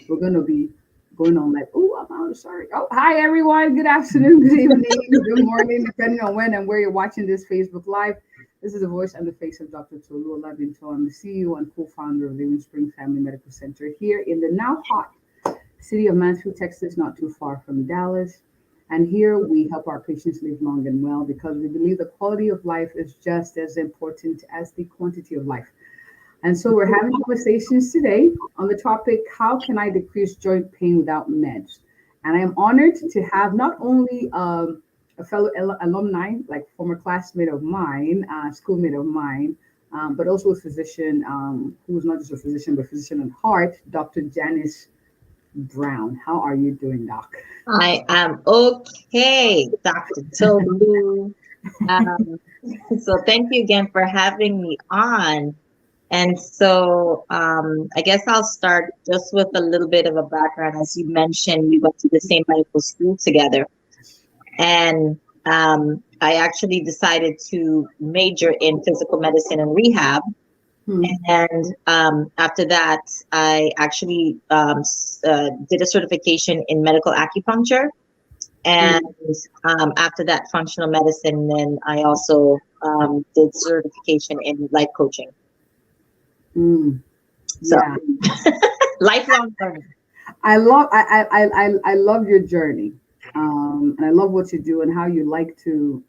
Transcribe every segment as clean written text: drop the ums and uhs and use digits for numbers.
we're going to be going on like, oh, I'm sorry. Oh, hi, everyone. Good afternoon, good evening, good morning, depending on when and where you're watching this Facebook Live. This is the voice and the face of Dr. Tolu Olabinto. I'm the CEO and co-founder of Living Spring Family Medical Center here in the now hot city of Mansfield, Texas, not too far from Dallas. And here we help our patients live long and well because we believe the quality of life is just as important as the quantity of life. And so we're having conversations today on the topic, how can I decrease joint pain without meds? And I am honored to have not only a fellow alumni, like former classmate of mine, schoolmate of mine, but also a physician who's not just a physician, but physician at heart, Dr. Janice Brown. How are you doing, Doc? I am okay, Dr. Tolu. So thank you again for having me on. And so I guess I'll start just with a little bit of a background. As you mentioned, we went to the same medical school together. And I actually decided to major in physical medicine and rehab. And after that, I actually did a certification in medical acupuncture. And after that, functional medicine. Then I also did certification in life coaching. So Yeah. lifelong learning. I love your journey. And I love what you do and how you like to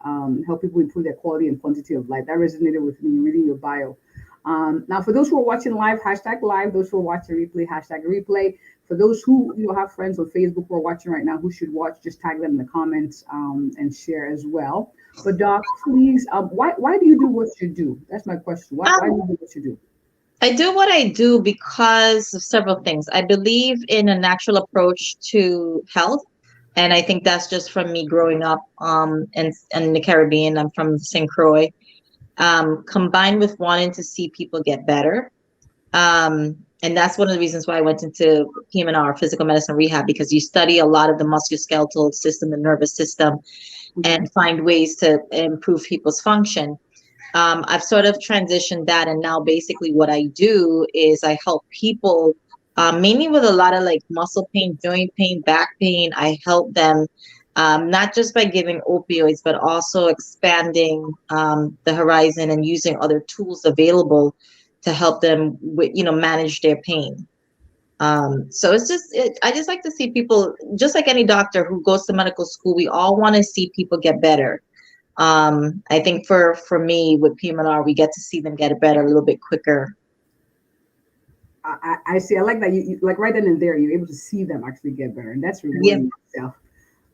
help people improve their quality and quantity of life. That resonated with me reading your bio. Now, for those who are watching live, hashtag live. Those who are watching replay, hashtag replay. For those who have friends on Facebook who are watching right now who should watch, just tag them in the comments and share as well. But Doc, please, why do you do what you do? That's my question. Why do you do what you do? I do what I do because of several things. I believe in a natural approach to health. And I think that's just from me growing up in the Caribbean. I'm from St. Croix. Combined with wanting to see people get better. And that's one of the reasons why I went into PM&R, physical medicine rehab, because you study a lot of the musculoskeletal system, the nervous system, and find ways to improve people's function. I've sort of transitioned that, and now basically what I do is I help people mainly with a lot of like muscle pain, joint pain, back pain. I help them not just by giving opioids, but also expanding the horizon and using other tools available to help them with, manage their pain. So I just like to see people, just like any doctor who goes to medical school, we all want to see people get better. I think for me with PM&R, we get to see them get better a little bit quicker. I see. I like that you like right then and there, you're able to see them actually get better. And that's rewarding itself.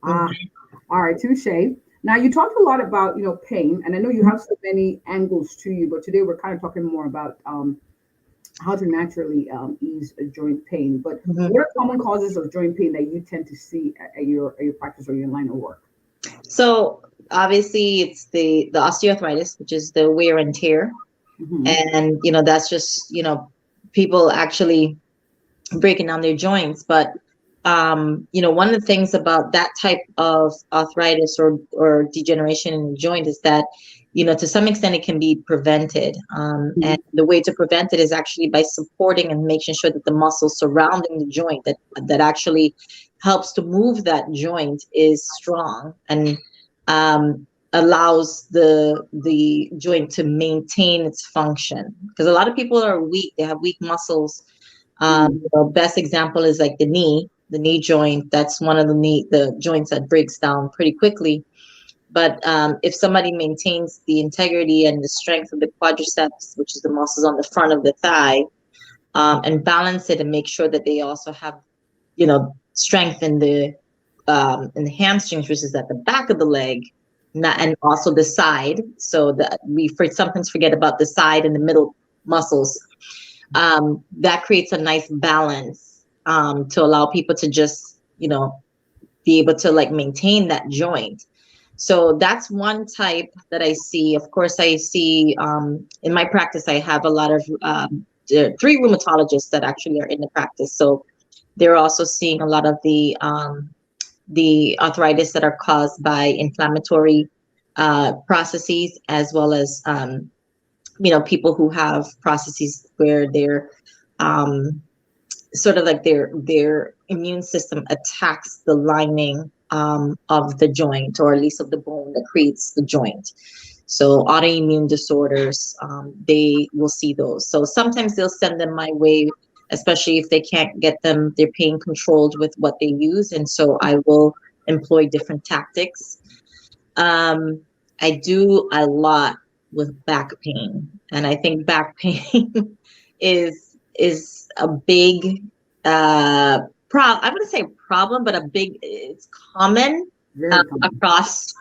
All right, touche. Now you talked a lot about, pain, and I know you have so many angles to you, but today we're kind of talking more about how to naturally ease a joint pain. But what are common causes of joint pain that you tend to see at your practice or your line of work? So obviously it's the osteoarthritis, which is the wear and tear. And, that's just, people actually breaking down their joints. But, one of the things about that type of arthritis or degeneration in the joint is that, to some extent it can be prevented. And the way to prevent it is actually by supporting and making sure that the muscles surrounding the joint that actually helps to move that joint is strong and allows the joint to maintain its function. Because a lot of people are weak; they have weak muscles. The best example is like the knee joint. That's one of the joints that breaks down pretty quickly. But if somebody maintains the integrity and the strength of the quadriceps, which is the muscles on the front of the thigh, and balance it and make sure that they also have, strength in the hamstrings, which is at the back of the leg, and also the side. So that we sometimes forget about the side and the middle muscles. That creates a nice balance to allow people to just, be able to like maintain that joint. So that's one type that I see. Of course, I see in my practice, I have a lot of 3 rheumatologists that actually are in the practice. So they're also seeing a lot of the arthritis that are caused by inflammatory processes, as well as people who have processes where they're sort of like their immune system attacks the lining of the joint, or at least of the bone that creates the joint. So autoimmune disorders, they will see those. So sometimes they'll send them my way, especially if they can't get their pain controlled with what they use. And so I will employ different tactics. I do a lot with back pain, and I think back pain is a big I wouldn't say problem, but it's common Very common. across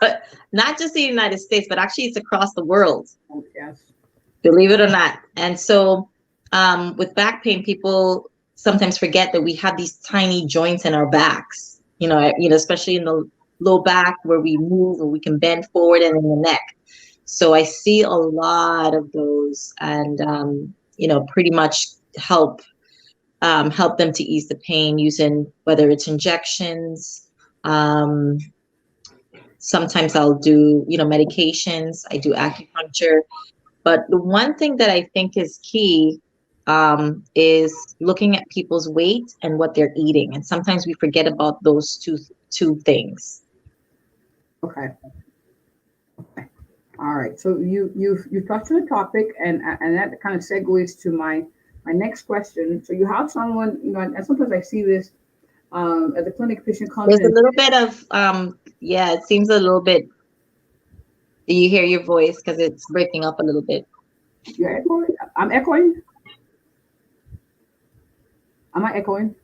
not just the United States, but actually it's across the world. Oh, yes. Believe it or not. And so with back pain, people sometimes forget that we have these tiny joints in our backs, especially in the low back where we move or we can bend forward, and in the neck. So I see a lot of those, and pretty much help them to ease the pain using, whether it's injections. Sometimes I'll do, medications. I do acupuncture. But the one thing that I think is key is looking at people's weight and what they're eating. And sometimes we forget about those two things. Okay. All right. So you've touched on the topic, and that kind of segues to my next question. So you have someone, and sometimes I see this at the clinic. Patient comes There's in. a little bit of it seems a little bit. Do you hear your voice because it's breaking up a little bit? You're echoing. I'm echoing. Am I echoing?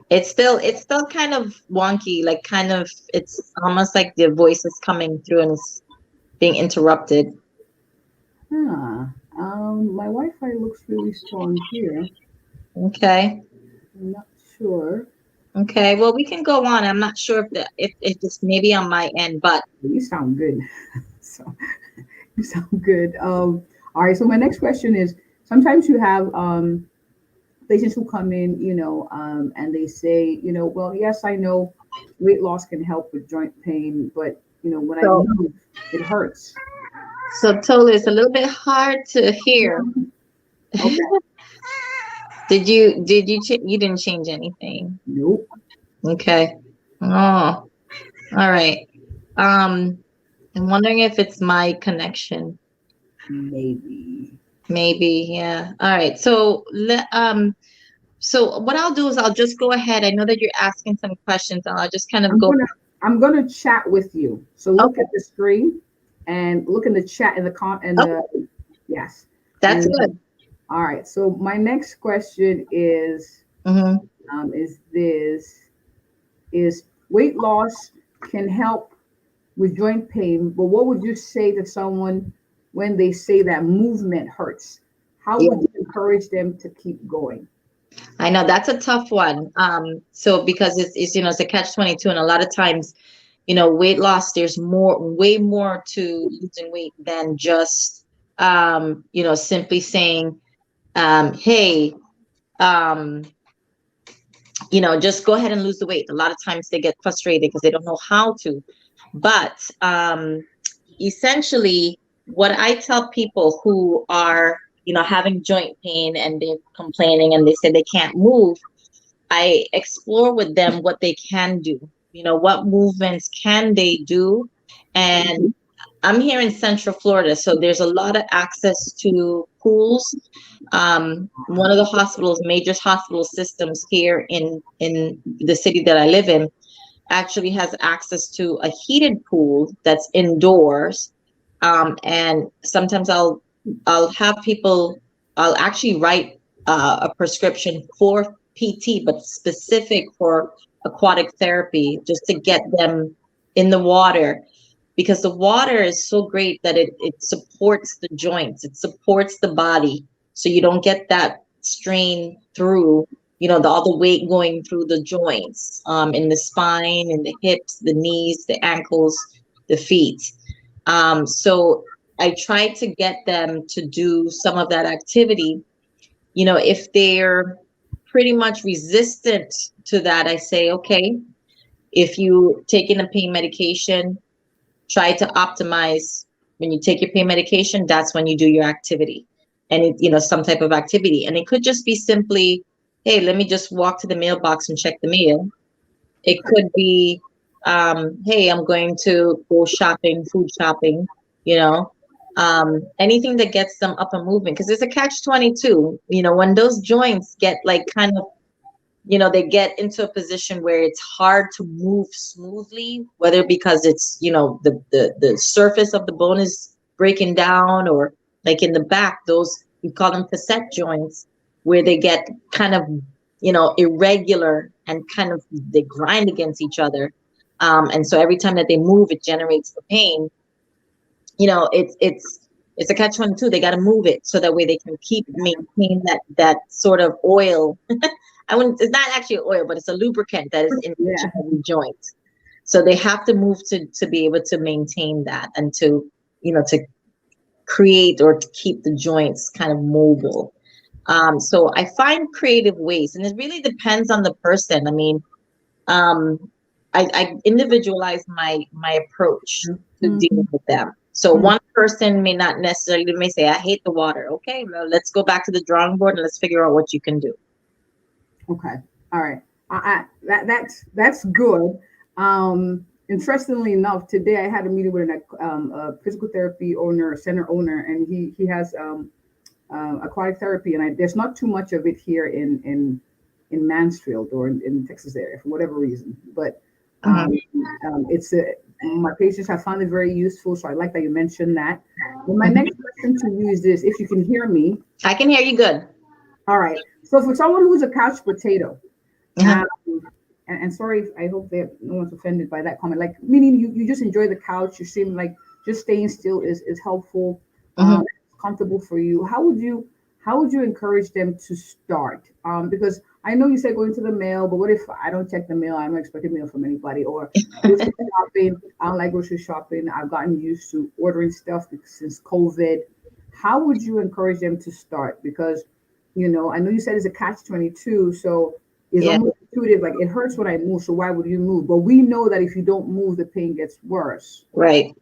It's still kind of wonky, like kind of, it's almost like the voice is coming through and it's being interrupted. My Wi-Fi looks really strong here. Okay. I'm not sure. Okay. Well, we can go on. I'm not sure if it's maybe on my end, but You sound good. So you sound good. All right. So my next question is: sometimes you have patients who come in, and they say, well, yes, I know weight loss can help with joint pain, but when I move, it hurts. So totally, it's a little bit hard to hear. Okay. Did you you didn't change anything? Nope. Okay. Oh, all right. I'm wondering if it's my connection. Maybe. Maybe, yeah. All right. So what I'll do is I'll just go ahead. I know that you're asking some questions, and I'll just kind of I'm gonna chat with you. So look Okay. at the screen and look in the chat yes. That's And good. all right. So my next question is Mm-hmm. is weight loss can help with joint pain, but what would you say to someone when they say that movement hurts? How Yeah. would you encourage them to keep going? I know that's a tough one. So because it's it's a catch-22, and a lot of times, weight loss, there's way more to losing weight than just simply saying, hey, um, just go ahead and lose the weight. A lot of times they get frustrated because they don't know how to. But essentially, what I tell people who are, having joint pain and they're complaining and they say they can't move, I explore with them what they can do. What movements can they do? And I'm here in Central Florida, so there's a lot of access to pools. One of the major hospital systems here in the city that I live in, actually has access to a heated pool that's indoors. And sometimes I'll have people. I'll actually write a prescription for PT, but specific for aquatic therapy, just to get them in the water, because the water is so great that it supports the joints, it supports the body, so you don't get that strain through, all the weight going through the joints, in the spine, in the hips, the knees, the ankles, the feet. So I try to get them to do some of that activity. If they're pretty much resistant to that, I say, okay, if you taking a pain medication, try to optimize when you take your pain medication, that's when you do your activity, and some type of activity. And it could just be simply hey, let me just walk to the mailbox and check the mail. It could be, hey, I'm going to go shopping, food shopping, you know, anything that gets them up and moving. Because it's a catch-22. When those joints get like kind of, they get into a position where it's hard to move smoothly, whether because it's, the surface of the bone is breaking down, or like in the back, those, we call them facet joints, where they get kind of, irregular and kind of, they grind against each other. And so every time that they move, it generates the pain. It's a catch-22. They got to move it so that way they can maintain that sort of oil. It's not actually oil, but it's a lubricant that is in each and every joint. So they have to move to be able to maintain that, and to create or to keep the joints kind of mobile. So I find creative ways, and it really depends on the person. I mean, I individualize my approach to dealing with them. So one person may not necessarily may say, I hate the water. Okay, well, let's go back to the drawing board and let's figure out what you can do. Okay. All right. That's good. Interestingly enough, today I had a meeting with a physical therapy owner, center owner, and he has aquatic therapy, and there's not too much of it here in Mansfield or in Texas area for whatever reason. But my patients have found it very useful, so I like that you mentioned that. But my next question to you is this: if you can hear me, I can hear you good. All right. So for someone who's a couch potato, and sorry, I hope that no one's offended by that comment. Like, meaning you just enjoy the couch. You seem like just staying still is helpful, comfortable for you. How would you encourage them to start? Because I know you said going to the mail, but what if I don't check the mail? I don't expect a mail from anybody. Or grocery shopping. I don't like grocery shopping. I've gotten used to ordering stuff since COVID. How would you encourage them to start? Because I know you said it's a catch-22, so it's almost intuitive. Like, it hurts when I move, so why would you move? But we know that if you don't move, the pain gets worse. Right.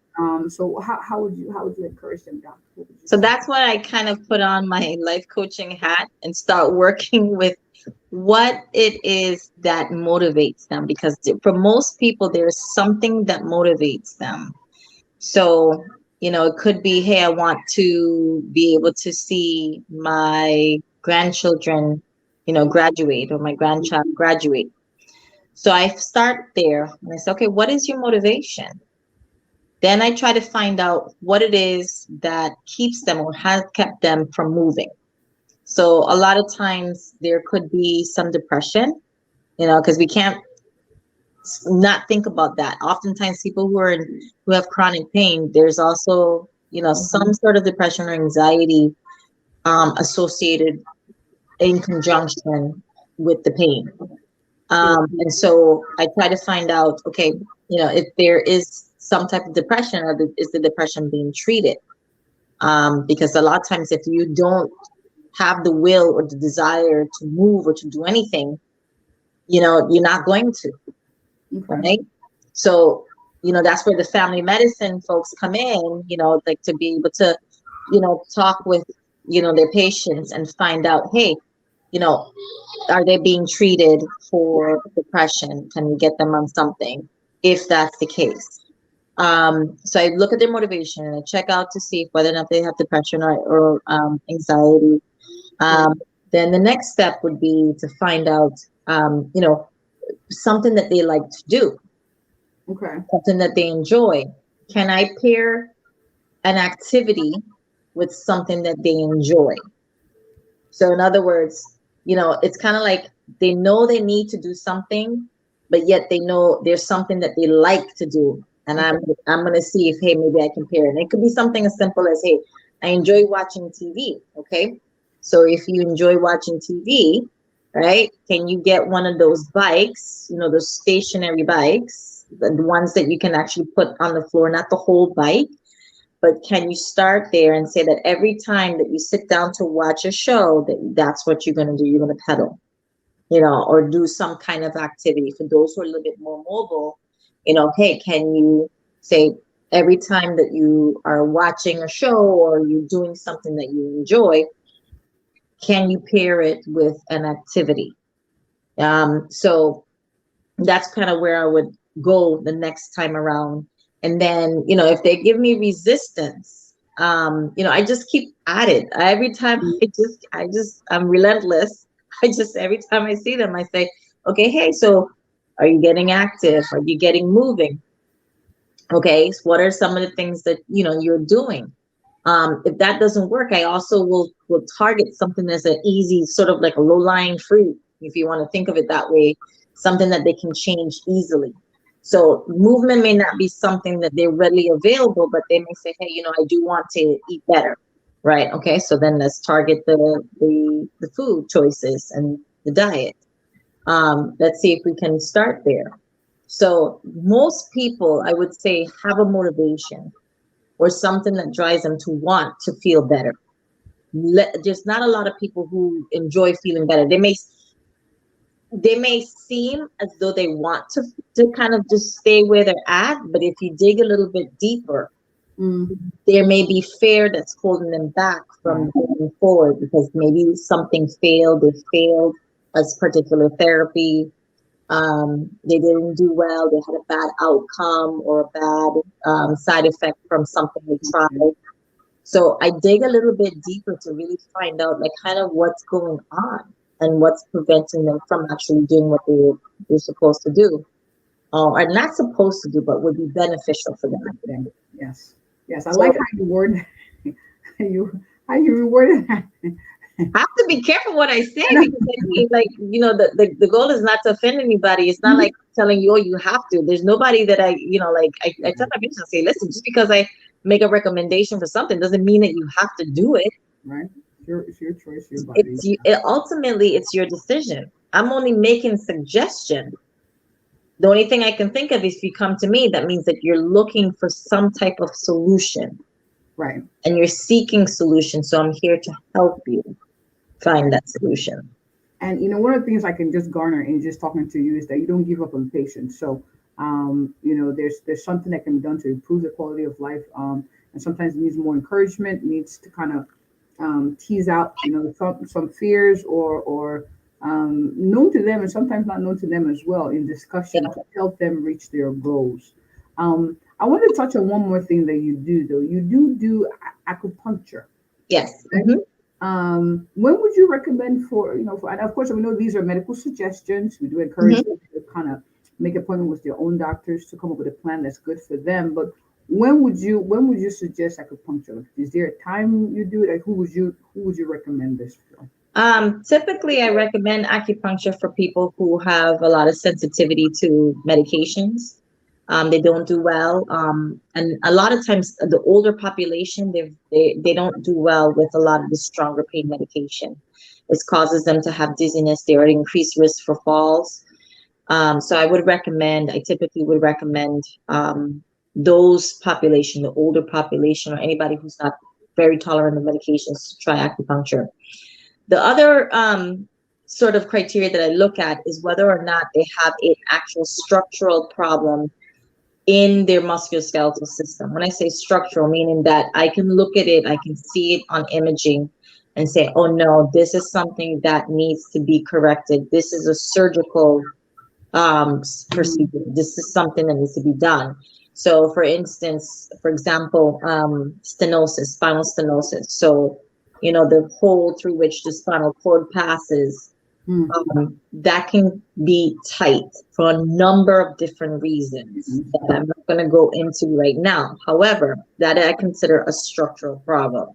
So how would you encourage them, Doc? So that's why I kind of put on my life coaching hat and start working with what it is that motivates them, because for most people, there's something that motivates them. So, it could be, hey, I want to be able to see my grandchildren, graduate, or my grandchild graduate. So I start there and I say, okay, what is your motivation? Then I try to find out what it is that keeps them or has kept them from moving. So a lot of times there could be some depression, because we can't not think about that. Oftentimes people who have chronic pain, there's also, some sort of depression or anxiety associated in conjunction with the pain. And so I try to find out, okay, if there is some type of depression, or is the depression being treated? Because a lot of times if you don't have the will or the desire to move or to do anything, you're not going to. Right. So, that's where the family medicine folks come in, like to be able to, talk with, their patients and find out, hey, are they being treated for depression? Can we get them on something if that's the case? So I look at their motivation and I check out to see whether or not they have depression or anxiety. Then the next step would be to find out, something that they like to do. Okay. Something that they enjoy. Can I pair an activity with something that they enjoy? So in other words, it's kind of like they know they need to do something, but yet they know there's something that they like to do. And I'm going to see if, hey, maybe I can pair it. And it could be something as simple as, hey, I enjoy watching TV. Okay. So if you enjoy watching TV, right, can you get one of those bikes, those stationary bikes, the ones that you can actually put on the floor, not the whole bike, but can you start there and say that every time that you sit down to watch a show, that's what you're going to do? You're going to pedal, or do some kind of activity. For those who are a little bit more mobile, hey, can you say every time that you are watching a show or you're doing something that you enjoy, can you pair it with an activity? So that's kind of where I would go the next time around. And then, if they give me resistance, I just keep at it. Every time I'm relentless. Every time I see them, I say, okay, hey, so are you getting active? Are you getting moving? Okay, so what are some of the things that, you're doing? If that doesn't work, I also will target something that's an easy, sort of like a low-lying fruit, if you want to think of it that way, something that they can change easily. So movement may not be something that they're readily available, but they may say, hey, I do want to eat better, right? Okay, so then let's target the food choices and the diet. Let's see if we can start there. So most people, I would say, have a motivation or something that drives them to want to feel better. There's not a lot of people who enjoy feeling better. They may seem as though they want to kind of just stay where they're at, but if you dig a little bit deeper, there may be fear that's holding them back from moving forward, because maybe something failed. They failed a particular therapy. They didn't do well. They had a bad outcome or a bad side effect from something they tried. So I dig a little bit deeper to really find out, like, kind of what's going on and what's preventing them from actually doing what they're supposed to do, or not supposed to do, but would be beneficial for them. Yes. I like how you word how you reworded that. I have to be careful what I say, because I mean, like, the goal is not to offend anybody. It's not like telling you, oh, you have to. There's nobody that I tell my patients, I say, listen, just because I make a recommendation for something doesn't mean that you have to do it. Right. It's your choice, your body. Ultimately, it's your decision. I'm only making suggestion. The only thing I can think of is, if you come to me, that means that you're looking for some type of solution. Right. And you're seeking solutions. So I'm here to help you find that solution. And one of the things I can just garner in just talking to you is that you don't give up on patients. So there's something that can be done to improve the quality of life. And sometimes it needs more encouragement, needs to kind of tease out, some fears or known to them and sometimes not known to them as well in discussion to help them reach their goals. I want to touch on one more thing that you do, though. You do acupuncture. Yes. Right? When would you recommend and of course, we know these are medical suggestions. We do encourage them to kind of make an appointment with their own doctors to come up with a plan that's good for them. But when would you suggest acupuncture? Is there a time you do it? Like, who would you recommend this for? Typically, I recommend acupuncture for people who have a lot of sensitivity to medications. They don't do well, and a lot of times the older population, they don't do well with a lot of the stronger pain medication. It causes them to have dizziness. They're at increased risk for falls. So I typically would recommend those population, the older population, or anybody who's not very tolerant of medications, to try acupuncture. The other sort of criteria that I look at is whether or not they have an actual structural problem in their musculoskeletal system. When I say structural, meaning that I can look at it, I can see it on imaging and say, oh no, this is something that needs to be corrected. This is a surgical procedure. This is something that needs to be done. So for example, stenosis, spinal stenosis. So, the hole through which the spinal cord passes, that can be tight for a number of different reasons that I'm not going to go into right now. However, that I consider a structural problem.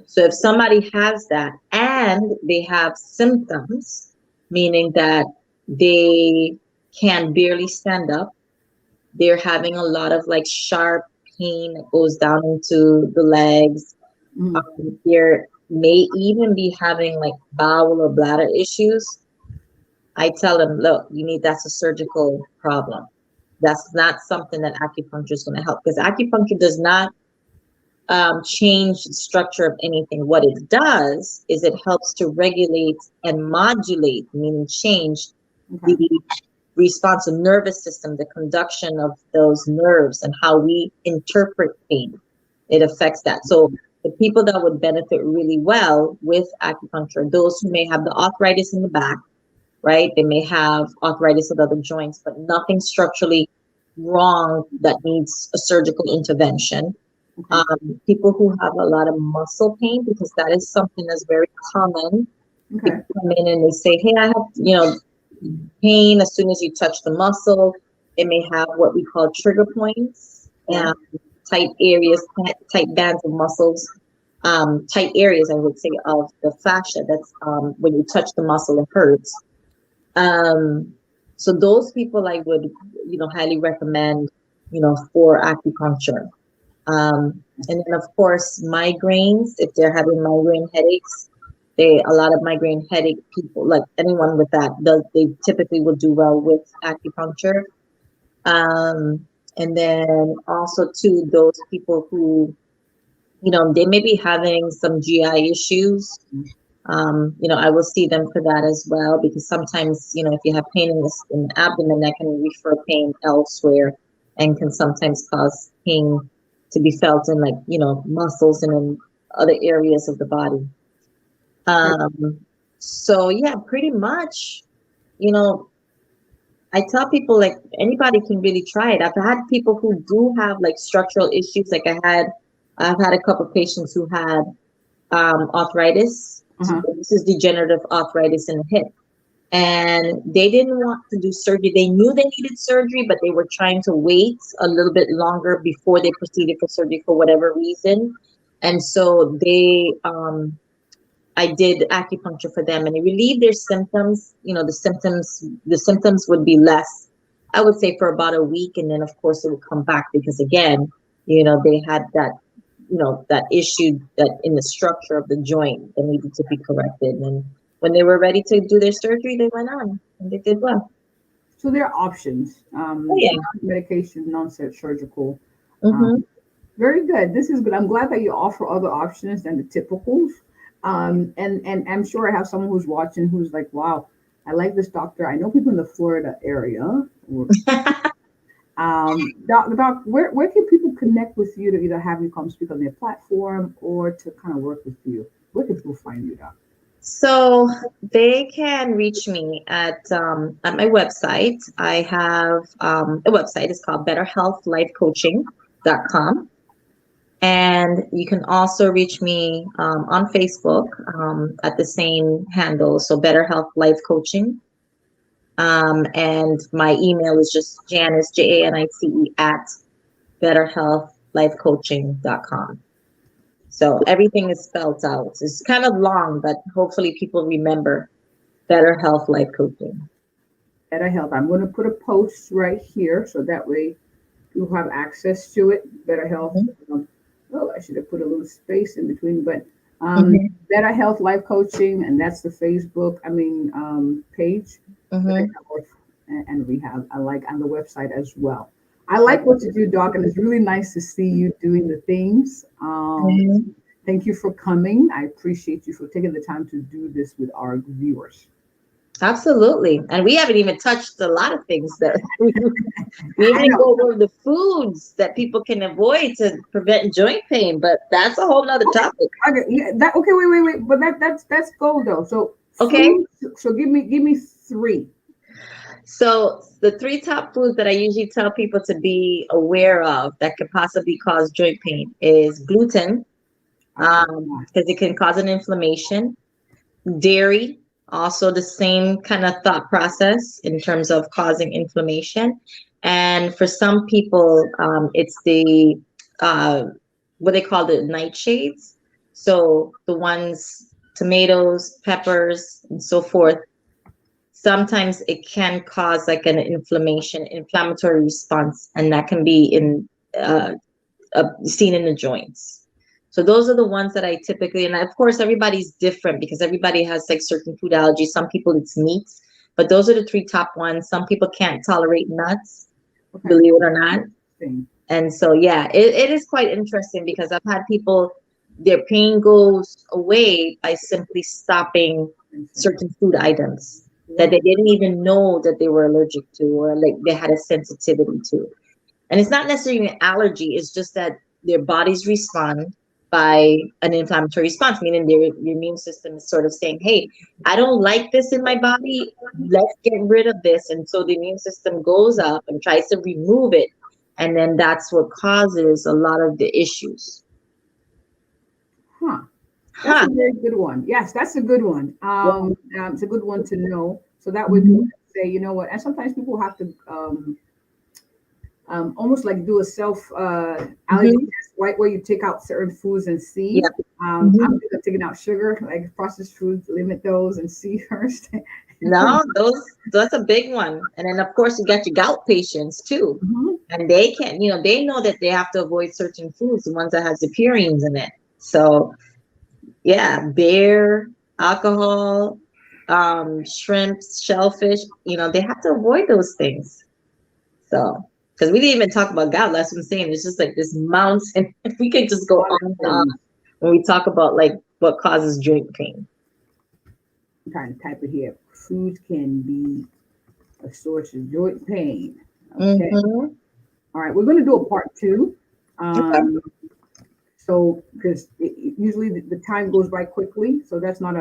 So if somebody has that and they have symptoms, meaning that they can barely stand up, they're having a lot of like sharp pain that goes down into the legs. There may even be having like bowel or bladder issues. I tell them, look, that's a surgical problem. That's not something that acupuncture is going to help, because acupuncture does not change the structure of anything. What it does is it helps to regulate and modulate, meaning change the responsive nervous system, the conduction of those nerves and how we interpret pain. It affects that. So the people that would benefit really well with acupuncture, those who may have the arthritis in the back, right? They may have arthritis of other joints, but nothing structurally wrong that needs a surgical intervention. Okay. People who have a lot of muscle pain, because that is something that's very common. Okay. People come in and they say, hey, I have, pain as soon as you touch the muscle. They may have what we call trigger points, Yeah. tight areas, tight bands of muscles, tight areas, I would say, of the fascia. That's when you touch the muscle, it hurts. So those people I would, highly recommend, for acupuncture. And then of course, migraines, if they're having migraine headaches, a lot of migraine headache people, like anyone with that, they typically will do well with acupuncture. And then also too, those people who, they may be having some GI issues. I will see them for that as well, because sometimes, if you have pain in the abdomen, that can refer pain elsewhere and can sometimes cause pain to be felt in, like, muscles and in other areas of the body. So yeah, pretty much, you know, I tell people, like, anybody can really try it. I've had people who do have like structural issues. Like I've had a couple of patients who had arthritis. So Uh-huh. this is degenerative arthritis in the hip. And they didn't want to do surgery. They knew they needed surgery, but they were trying to wait a little bit longer before they proceeded for surgery for whatever reason. And so I did acupuncture for them, and it relieved their symptoms. The symptoms would be less, I would say, for about a week, and then of course it would come back because again, they had that issue that in the structure of the joint that needed to be corrected. And when they were ready to do their surgery, they went on and they did well. So there are options. Oh yeah. Medication, non-surgical. Mm-hmm. Very good. This is good. I'm glad that you offer other options than the typicals. And I'm sure I have someone who's watching who's like, wow, I like this doctor. I know people in the Florida area. Doc, where can people connect with you to either have you come speak on their platform or to kind of work with you? Where can people find you, Doc? So they can reach me at my website. I have a website. It's called betterhealthlifecoaching.com. And you can also reach me on Facebook at the same handle. So Better Health Life Coaching. And my email is just Janice, Janice, at betterhealthlifecoaching.com. So everything is spelled out. It's kind of long, but hopefully people remember Better Health Life Coaching. Better Health. I'm going to put a post right here so that way you'll have access to it. Better Health. Mm-hmm. I should have put a little space in between, but Mm-hmm. Better Health Life Coaching, and that's the Facebook, page. Mm-hmm. Better Health and Rehab. I like on the website as well. I like what you do, Doc, and it's really nice to see you doing the things. Mm-hmm. Thank you for coming. I appreciate you for taking the time to do this with our viewers. Absolutely. And we haven't even touched a lot of things that we I didn't know. go over the foods that people can avoid to prevent joint pain, but that's a whole nother topic. Okay, yeah, okay, wait. But that's gold though. So Okay. food, so give me three. So the three top foods that I usually tell people to be aware of that could possibly cause joint pain is gluten, because it can cause an inflammation. Dairy, also the same kind of thought process in terms of causing inflammation. And for some people, it's the what they call the nightshades. So the ones, tomatoes, peppers, and so forth. Sometimes it can cause like an inflammatory response, and that can be uh, seen in the joints. So those are the ones that I typically, and of course everybody's different because everybody has like certain food allergies. Some people it's meats, but those are the three top ones. Some people can't tolerate nuts, Okay. believe it or not. Thing. And so, yeah, it is quite interesting because I've had people, their pain goes away by simply stopping certain food items that they didn't even know that they were allergic to or like they had a sensitivity to. And it's not necessarily an allergy, it's just that their bodies respond by an inflammatory response, meaning your immune system is sort of saying, hey, I don't like this in my body. Let's get rid of this. And so the immune system goes up and tries to remove it. And then that's what causes a lot of the issues. Huh. That's Huh. a very good one. Yes, that's a good one. Yeah. It's a good one to know. So that way people Mhm. can say, you know what, and sometimes people have to almost like do a self allergy Mhm. test, right? Where you take out certain foods and see. Yeah. Mhm. I'm good at taking out sugar, like processed foods, limit those and see first. No, that's a big one. And then of course you got your gout patients too. Mhm. And they can, they know that they have to avoid certain foods, the ones that has the purines in it. So yeah, beer, alcohol, shrimp, shellfish, they have to avoid those things. So, because we didn't even talk about gout, that's what I'm saying. It's just like this mountain. We could just go All on the and on things. when we talk about like what causes joint pain. I'm trying to type it here. Food can be a source of joint pain. Okay. Mm-hmm. All right. We're going to do a part two. Okay. Um, so because usually the time goes by quickly, so that's not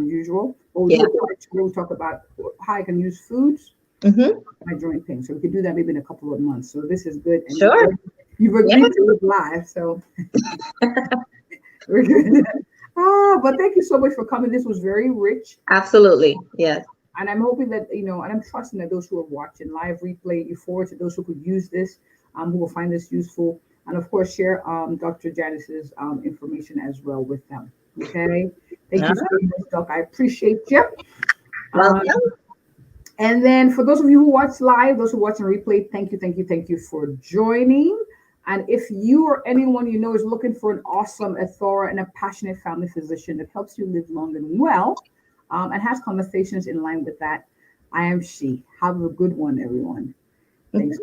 unusual. But we'll do Yeah. a part two where we talk about how I can use foods Mm-hmm. for my joint pain. So we could do that maybe in a couple of months. So this is good, and Sure. you've Yeah. agreed to live live, so we're good. But thank you so much for coming. This was very rich. Absolutely. Yes. And I'm hoping that, and I'm trusting that those who are watching live replay, you forward to those who could use this, who will find this useful. And of course, share Dr. Janice's information as well with them. Okay. Thank All you so right. much, Doc. I appreciate you. Um, Welcome. and then for those of you who watch live, those who watch on replay, thank you for joining. And if you or anyone you know is looking for an awesome, a thorough, and a passionate family physician that helps you live long and well, and has conversations in line with that, I am she. Have a good one, everyone. Thanks.